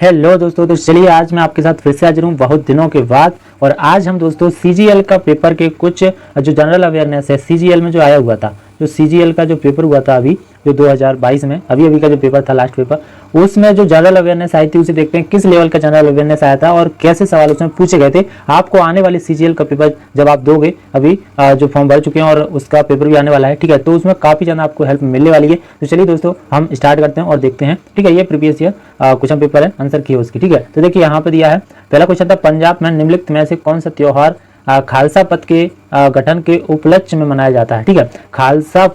Hello दोस्तों, तो चलिए आज मैं आपके साथ फिर से हाजिर हूँ बहुत दिनों के बाद। और आज हम दोस्तों सीजीएल का पेपर के कुछ जो जनरल अवेयरनेस है सीजीएल में जो आया हुआ था, जो सीजीएल का जो पेपर हुआ था अभी जो 2022 में अभी का जो पेपर था लास्ट पेपर, उसमें जो जनरल अवेयरनेस आई थी उसे देखते हैं किस लेवल का जनरल अवेयरनेस आया था और कैसे सवाल उसमें पूछे गए थे। आपको आने वाले सीजीएल का पेपर जब आप दोगे, अभी जो फॉर्म भर चुके हैं और उसका पेपर भी आने वाला है, ठीक है, तो उसमें काफी ज्यादा आपको हेल्प मिलने वाली है। तो चलिए दोस्तों हम स्टार्ट करते हैं और देखते हैं। ठीक है, ये प्रीवियस ईयर क्वेश्चन पेपर है, आंसर की है उसकी। ठीक है, तो देखिए यहाँ पे दिया है, पहला क्वेश्चन था पंजाब में निम्नलिखित में से कौन सा त्योहार खालसा पथ के गठन के उपलक्ष्य में मनाया जाता है। ठीक है, खालसा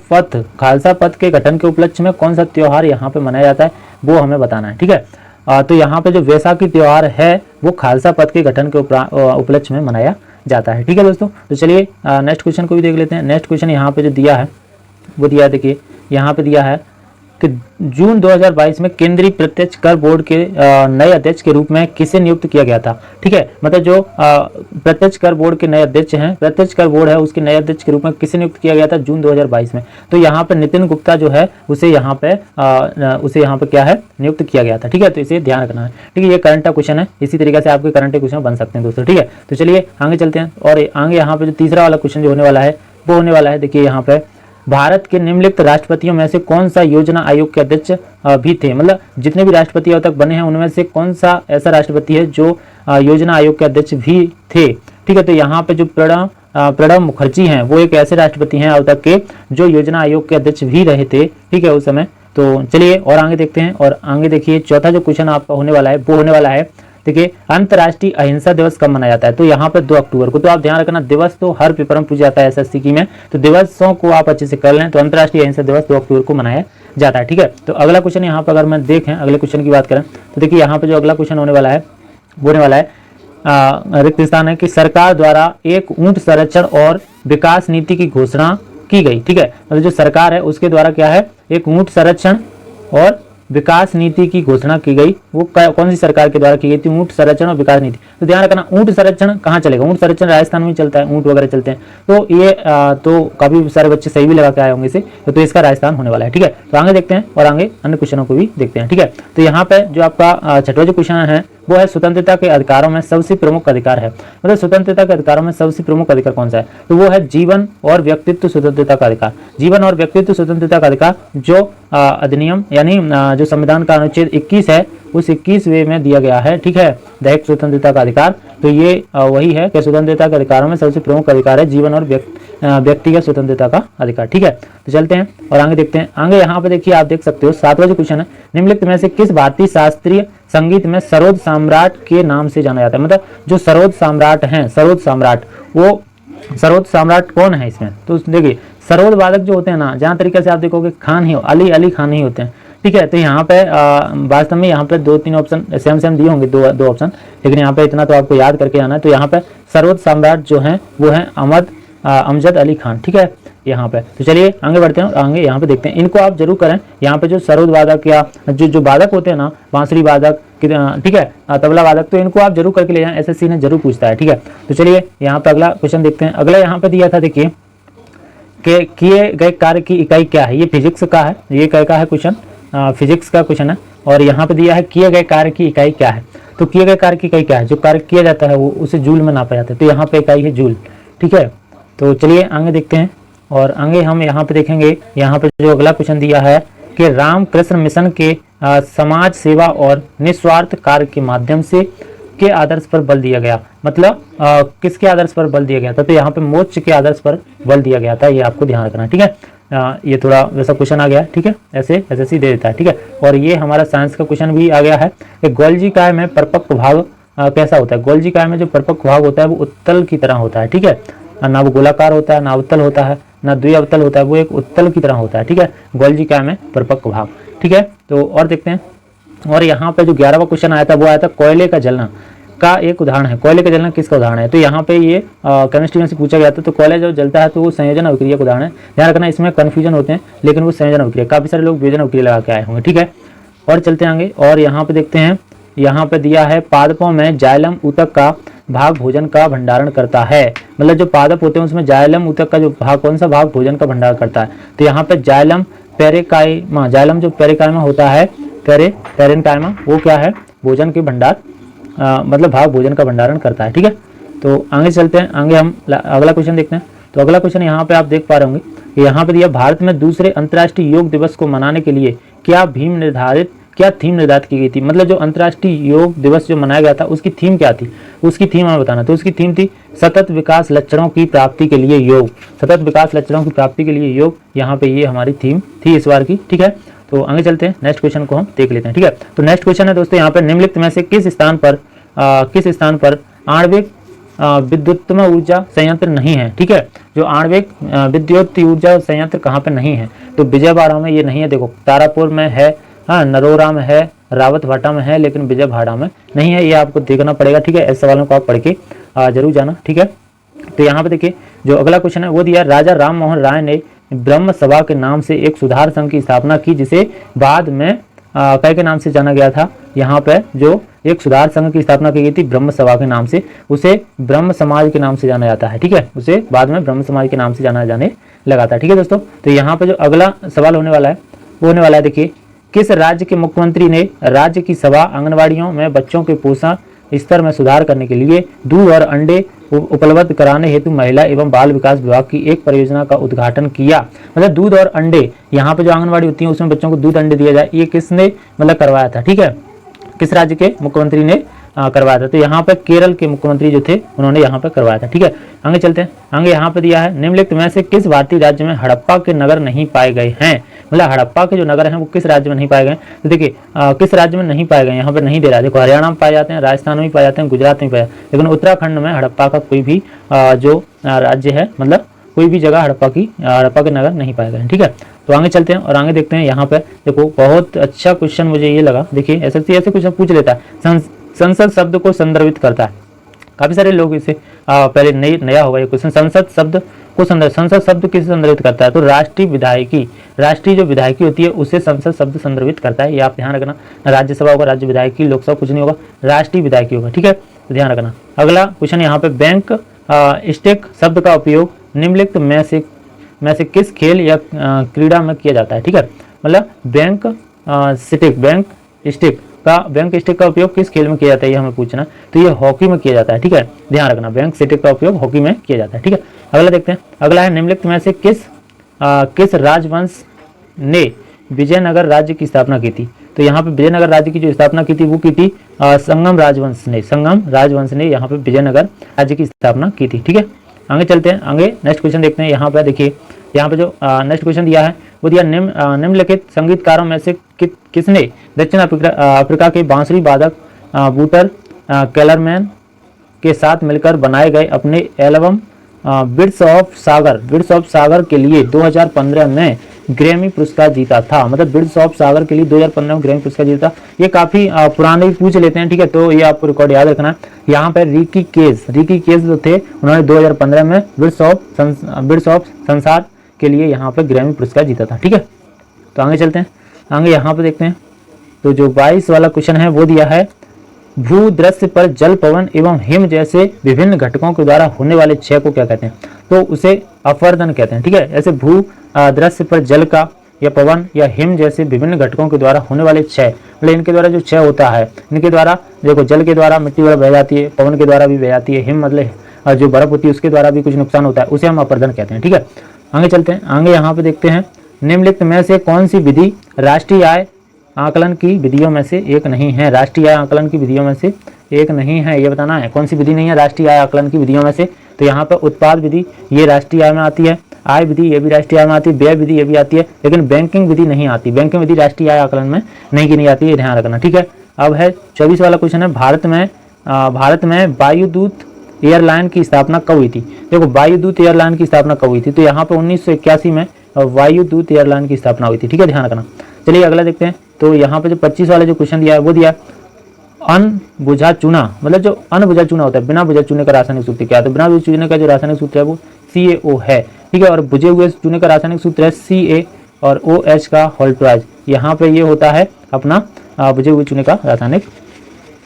पथ के गठन के उपलक्ष्य में कौन सा त्योहार यहाँ पे मनाया जाता है वो हमें बताना है। ठीक है, तो यहाँ पे जो वैसाखी त्योहार है वो खालसा पथ के गठन के उपलक्ष्य में मनाया जाता है। ठीक है दोस्तों, तो चलिए नेक्स्ट क्वेश्चन को भी देख लेते हैं। नेक्स्ट क्वेश्चन यहाँ पे जो दिया है वो दिया है, देखिए यहाँ पे दिया है कि जून 2022 में केंद्रीय प्रत्यक्ष कर बोर्ड के नए अध्यक्ष के रूप में किसे नियुक्त किया गया था। ठीक है, मतलब जो प्रत्यक्ष कर बोर्ड के नए अध्यक्ष हैं, प्रत्यक्ष कर बोर्ड है उसके नए अध्यक्ष के रूप में किसे नियुक्त किया गया था जून 2022 में। तो यहाँ पे नितिन गुप्ता जो है उसे यहाँ पे क्या है, नियुक्त किया गया था। ठीक है, तो इसे ध्यान रखना है। ठीक है, ये करंट क्वेश्चन है, इसी तरीके से आपके करंट क्वेश्चन बन सकते हैं दोस्तों। ठीक है, तो चलिए आगे चलते हैं और आगे यहाँ पे जो तीसरा वाला क्वेश्चन जो होने वाला है वो होने वाला है, देखिए यहाँ पे भारत के निम्नलिखित राष्ट्रपतियों में से कौन सा योजना आयोग के अध्यक्ष भी थे। मतलब जितने भी राष्ट्रपति अब तक बने हैं उनमें से कौन सा ऐसा राष्ट्रपति है जो योजना आयोग के अध्यक्ष भी थे। ठीक है, तो यहाँ पे जो प्रणब मुखर्जी हैं वो एक ऐसे राष्ट्रपति हैं अब तक के जो योजना आयोग के अध्यक्ष भी रहे थे। ठीक है, उस समय। तो चलिए और आगे देखते हैं। और आगे देखिए चौथा जो क्वेश्चन आपका होने वाला है वो होने वाला है, देखिए अंतर्राष्ट्रीय अहिंसा दिवस कब मनाया जाता है। तो यहाँ पे 2 अक्टूबर को। तो आप ध्यान रखना, दिवस तो हर पेपर में पूछा जाता है एसएससी की में, तो दिवसों को आप अच्छे से कर लें। तो अंतर्राष्ट्रीय अहिंसा दिवस 2 अक्टूबर को मनाया जाता है। ठीक है, तो अगला क्वेश्चन यहाँ पे अगर मैं देखें, अगले क्वेश्चन की बात करें तो देखिए यहाँ पे जो अगला क्वेश्चन होने वाला है वो होने वाला है रिक्त स्थान है कि सरकार द्वारा एक ऊंट संरक्षण और विकास नीति की घोषणा की गई। ठीक है, मतलब जो सरकार है उसके द्वारा क्या है, एक ऊंट संरक्षण और विकास नीति की घोषणा की गई। वो कौन सी सरकार के द्वारा की गई थी, ऊंट संरक्षण और विकास नीति। तो ध्यान रखना, ऊंट संरक्षण कहाँ चलेगा, ऊंट संरक्षण राजस्थान में चलता है, ऊंट वगैरह चलते हैं। तो ये तो काफी सारे बच्चे सही भी लगा के आए होंगे इसे, तो इसका राजस्थान होने वाला है। ठीक है, तो आगे देखते हैं और आगे अन्य क्वेश्चनों को भी देखते हैं। ठीक है, तो यहाँ पे जो आपका छठवां जो क्वेश्चन है वो है स्वतंत्रता के अधिकारों में सबसे प्रमुख अधिकार है। मतलब स्वतंत्रता के अधिकारों में सबसे प्रमुख अधिकार कौन सा है, तो वो है जीवन और व्यक्तित्व स्वतंत्रता का अधिकार। जीवन और व्यक्तित्व स्वतंत्रता का अधिकार जो अधिनियम यानी जो संविधान का अनुच्छेद 21 है उस 21वें में दिया गया है। ठीक है, दैहिक स्वतंत्रता का अधिकार, तो ये वही है कि स्वतंत्रता के अधिकारों में सबसे प्रमुख अधिकार है जीवन और व्यक्तिगत स्वतंत्रता का अधिकार। ठीक है, तो चलते हैं और आगे देखते हैं। आगे यहाँ पे देखिए आप देख सकते हो 7वां जो क्वेश्चन है, निम्नलिखित में से किस भारतीय शास्त्रीय संगीत में सरोद सम्राट के नाम से जाना जाता है। मतलब जो सरोद सम्राट हैं, सरोद सम्राट, वो सरोद सम्राट कौन है इसमें, तो देखिए सरोद वादक जो होते हैं ना, जहाँ तरीके से आप देखोगे खान ही अली खान ही होते हैं। ठीक है, तो यहाँ पे वास्तव में यहाँ पे 2-3 ऑप्शन सेम दिए होंगे, दो ऑप्शन, लेकिन यहाँ पे इतना तो आपको याद करके आना है। तो यहाँ पे सरोद सम्राट जो है वो है अमजद अली खान। ठीक है यहाँ पे, तो चलिए आगे बढ़ते हैं और आगे यहाँ पे देखते हैं। इनको आप जरूर करें। यहाँ पे जो सरोद वादक या जो वादक होते हैं ना, बांसुरी वादक, ठीक है, तबला वादक, तो इनको आप जरूर करके ले जाएं, एसएससी ने जरूर पूछता है। ठीक है, तो चलिए यहाँ पे अगला क्वेश्चन देखते हैं। अगला यहाँ पे दिया था, देखिए कि किए गए कार्य की इकाई क्या है। ये फिजिक्स का है, ये क्या का है क्वेश्चन, फिजिक्स का क्वेश्चन है। और यहाँ पे दिया है किए गए कार्य की इकाई क्या है। तो किए गए कार्य की इकाई क्या है, जो कार्य किया जाता है वो उसे जूल में नापा जाता है। तो यहाँ पे इकाई है जूल। ठीक है, तो चलिए आगे देखते हैं और आगे हम यहाँ पे देखेंगे। यहाँ पे जो अगला क्वेश्चन दिया है कि रामकृष्ण मिशन के समाज सेवा और निस्वार्थ कार्य के माध्यम से के आदर्श पर बल दिया गया। मतलब किसके आदर्श पर बल दिया गया था, तो यहाँ पे मोक्ष के आदर्श पर बल दिया गया था। ये आपको ध्यान रखना। ठीक है, ये थोड़ा वैसा क्वेश्चन आ गया। ठीक है, ऐसे एसएससी दे देता है। ठीक है, और ये हमारा साइंस का क्वेश्चन भी आ गया है कि गोल्जी काय में परिपक्व भाग कैसा होता है। गोल्जी काय में जो परिपक्व भाग होता है वो उत्तल की तरह होता है। ठीक है, ना वो गोलाकार होता है, ना उत्तल होता है, ना द्विअवतल होता है, वो एक उत्तल की तरह होता है। ठीक है, गोल्जी काय में परिपक्व भाग। ठीक है, तो और देखते हैं। और यहाँ पे जो 11वां क्वेश्चन आया था वो आया था कोयले का जलना का एक उदाहरण है। कोयले का जलना किसका उदाहरण है, तो यहाँ पे ये केमिस्ट्री में से पूछा गया था। तो कोयला जब जलता है तो वो संयोजन अभिक्रिया का उदाहरण है। ध्यान रखना, इसमें कंफ्यूजन होते हैं लेकिन वो संयोजन अभिक्रिया, काफी सारे लोग वियोजन अभिक्रिया लगा के आए होंगे। ठीक है, और चलते आगे और यहाँ पे देखते हैं। यहाँ पे दिया है पादपों में जाइलम ऊतक का भाग भोजन का भंडारण करता है। मतलब जो पादप होते हैं उसमें जाइलम ऊतक का जो भाग, कौन सा भाग भोजन का भंडारण करता है। तो यहाँ पे जाइलम पेरेकाइमा, जाइलम जो पेरेकाइमा होता है, पेरेनकाइमा, वो क्या है, भोजन के भंडार मतलब भाव भोजन का भंडारण करता है। ठीक है, तो आगे चलते हैं, आगे हम अगला क्वेश्चन देखते हैं। तो अगला क्वेश्चन यहाँ पे आप देख पा रहे होंगे कि यहाँ पे दिया, भारत में दूसरे अंतर्राष्ट्रीय योग दिवस को मनाने के लिए क्या थीम निर्धारित की गई थी। मतलब जो अंतर्राष्ट्रीय योग दिवस जो मनाया गया था उसकी थीम क्या थी, उसकी थीम हमें बताना। तो उसकी थीम थी सतत विकास लक्षणों की प्राप्ति के लिए योग। सतत विकास लक्षणों की प्राप्ति के लिए योग, यहाँ पे ये हमारी थीम थी इस बार की। ठीक है, तो आगे चलते हैं, नेक्स्ट क्वेश्चन को हम देख लेते हैं। ठीक है, तो नेक्स्ट क्वेश्चन है दोस्तों यहाँ पे, निम्नलिखित में से किस स्थान पर आणविक विद्युतमय ऊर्जा संयंत्र नहीं है। ठीक है, जो आणविक विद्युत ऊर्जा संयंत्र कहाँ पे नहीं है, तो विजयवाड़ा में ये नहीं है। देखो तारापुर में है, हाँ नरोरा में है, रावतभाटा में है, लेकिन विजयवाड़ा में नहीं है। ये आपको देखना पड़ेगा। ठीक है, ऐसे सवालों को आप पढ़ के जरूर जाना। ठीक है, तो यहाँ पे देखिए जो अगला क्वेश्चन है वो दिया, राजा राम मोहन राय ने ब्रह्म सभा के नाम से एक सुधार संघ की स्थापना की, जिसे बाद में कै के नाम से जाना गया था। यहाँ पे जो एक सुधार संघ की स्थापना की गई थी ब्रह्म सभा के नाम से, उसे ब्रह्म समाज के नाम से जाना जाता है। ठीक है, उसे बाद में ब्रह्म समाज के नाम से जाने लगा था। ठीक है दोस्तों, तो यहाँ पे जो अगला सवाल होने वाला है वो होने वाला है, देखिए किस राज्य के मुख्यमंत्री ने राज्य की सभा आंगनबाड़ियों में बच्चों के पोषण स्तर में सुधार करने के लिए दूध और अंडे उपलब्ध कराने हेतु महिला एवं बाल विकास विभाग की एक परियोजना का उद्घाटन किया। मतलब दूध और अंडे, यहाँ पे जो आंगनबाड़ी होती है उसमें बच्चों को दूध अंडे दिया जाए, ये किसने मतलब करवाया था। ठीक है, किस राज्य के मुख्यमंत्री ने करवाया था, तो यहाँ पे केरल के मुख्यमंत्री जो थे उन्होंने यहाँ पे करवाया था। ठीक है, आगे चलते हैं, आगे यहाँ पे दिया है, निम्नलिखित में से किस भारतीय राज्य में हड़प्पा के नगर नहीं पाए गए हैं। मतलब हड़प्पा के जो नगर हैं वो किस राज्य में नहीं पाए गए। तो देखिए किस राज्य में नहीं पाए गए, यहाँ पे नहीं दे रहा है। देखो हरियाणा में पाए जाते हैं, राजस्थान में भी पाए जाते हैं, गुजरात में पाए जाते हैं, लेकिन उत्तराखंड में हड़प्पा का कोई भी जो राज्य है, मतलब कोई भी जगह हड़प्पा के नगर नहीं पाए गए। ठीक है, तो आगे चलते हैं और आगे देखते हैं। यहाँ पे देखो बहुत अच्छा क्वेश्चन मुझे ये लगा, देखिए ऐसे क्वेश्चन पूछ लेता है, संसद शब्द को संदर्भित करता है। काफी सारे लोग इसे पहले नया होगा ये क्वेश्चन, संसद शब्द किसे संदर्भित करता है, तो राष्ट्रीय जो विधायकी होती है उसे संसद शब्द संदर्भित करता है। ये आप ध्यान रखना, राज्यसभा होगा, राज्य विधायकी, लोकसभा कुछ नहीं होगा, राष्ट्रीय विधायकी होगा। ठीक है, तो ध्यान रखना। अगला क्वेश्चन यहाँ पे, बैंक स्टिक शब्द का उपयोग निम्नलिखित में से किस खेल या क्रीड़ा में किया जाता है। ठीक है, मतलब बैंक स्टिक का उपयोग किस खेल में किया जाता है, ये हमें पूछना। तो ये हॉकी में किया जाता है। ठीक है, ध्यान रखना, बैंक स्टिक का उपयोग हॉकी में किया जाता है। ठीक है, अगला देखते हैं। अगला है, निम्नलिखित में से किस राजवंश ने विजयनगर राज्य की स्थापना की थी। तो यहाँ पे विजयनगर राज्य की जो स्थापना की थी वो की थी संगम राजवंश ने यहाँ पे विजयनगर राज्य की स्थापना की थी। ठीक है, आगे चलते हैं, आगे नेक्स्ट क्वेश्चन देखते हैं। यहाँ पे देखिए, यहाँ पे जो नेक्स्ट क्वेश्चन दिया है वो दिया, निम्नलिखित संगीतकारों में से किसने दक्षिण अफ्रीका के बांसुरी वादक बूटर केलरमैन के साथ मिलकर बनाए गए अपने एल्बम बिट्स ऑफ सागर के लिए 2015 में ग्रैमी पुरस्कार जीता था। मतलब बिट्स ऑफ सागर के लिए 2015 में ग्रैमी पुरस्कार जीता। ये काफी पुराने भी पूछ लेते हैं। ठीक है, तो ये आपको रिकॉर्ड याद रखना है। यहाँ पे रिकी केस जो थे उन्होंने 2015 में बिट्स ऑफ संसार के लिए यहाँ पे ग्रैमी पुरस्कार जीता था। ठीक है, तो आगे चलते हैं, आगे यहाँ पे देखते हैं। तो जो 22 वाला क्वेश्चन है वो दिया है, भू दृश्य पर जल, पवन एवं हिम जैसे विभिन्न घटकों के द्वारा होने वाले क्षय को क्या कहते हैं। तो उसे अपवर्तन कहते हैं। ठीक है, ऐसे भू दृश्य पर जल का या पवन या हिम जैसे विभिन्न घटकों के द्वारा होने वाले क्षय, मतलब इनके द्वारा जो क्षय होता है, इनके द्वारा देखो जल के द्वारा मिट्टी वगैरह बह जाती है, पवन के द्वारा भी बह जाती है, हिम मतलब जो बर्फ होती है उसके द्वारा भी कुछ नुकसान होता है, उसे हम अपवर्तन कहते हैं। ठीक है, आगे चलते हैं, आगे यहाँ पे देखते हैं, निम्नलिखित में से कौन सी विधि राष्ट्रीय आय आकलन की विधियों में से एक नहीं है। राष्ट्रीय आय आकलन की विधियों में से एक नहीं है, ये बताना है कौन सी विधि नहीं है राष्ट्रीय आय आकलन की विधियों में से। तो यहाँ पर उत्पाद विधि ये राष्ट्रीय आय में आती है, आय विधि ये भी राष्ट्रीय आय में आती है, व्यय विधि ये भी आती है, लेकिन बैंकिंग विधि नहीं आती। बैंकिंग विधि राष्ट्रीय आय आकलन में नहीं आती है, ध्यान रखना। ठीक है, अब है 24 वाला क्वेश्चन है, भारत में वायुदूत एयरलाइन की स्थापना कब हुई थी। देखो वायुदूत एयरलाइन की स्थापना कब हुई थी, तो यहाँ पे 1981 में वायुदूत एयरलाइन की स्थापना हुई थी। ठीक है, ध्यान रखना। चलिए अगला देखते हैं। तो यहाँ पे जो 25 वाला जो क्वेश्चन दिया है वो दिया, अनबुझा चूना, मतलब जो अनबुझा चूना होता है, बिना बुझा चूने का रासायनिक सूत्र क्या है। तो बिना बुझे चूने का जो रासायनिक सूत्र है वो CaO है। ठीक है, और बुझे हुए चूने का रासायनिक सूत्र है Ca और OH का होल ट्वाइस। यहाँ पे ये होता है अपना बुझे हुए चूने का रासायनिक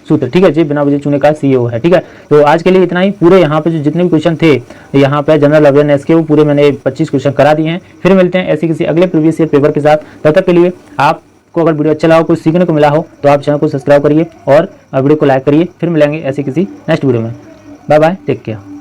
सूत्र। ठीक है जी, बिना बुझे चूने का CaO है। ठीक है, तो आज के लिए इतना ही। पूरे यहाँ पे जो जितने भी क्वेश्चन थे यहाँ पे जनरल अवेयरनेस के, वो पूरे मैंने 25 क्वेश्चन करा दिए हैं। फिर मिलते हैं ऐसे किसी अगले प्रीवियस ईयर पेपर के साथ। तब तक के लिए आप आपको अगर वीडियो अच्छा लगा, कुछ सीखने को मिला हो तो आप चैनल को सब्सक्राइब करिए और वीडियो को लाइक करिए। फिर मिलेंगे ऐसे किसी नेक्स्ट वीडियो में। Bye bye, take care.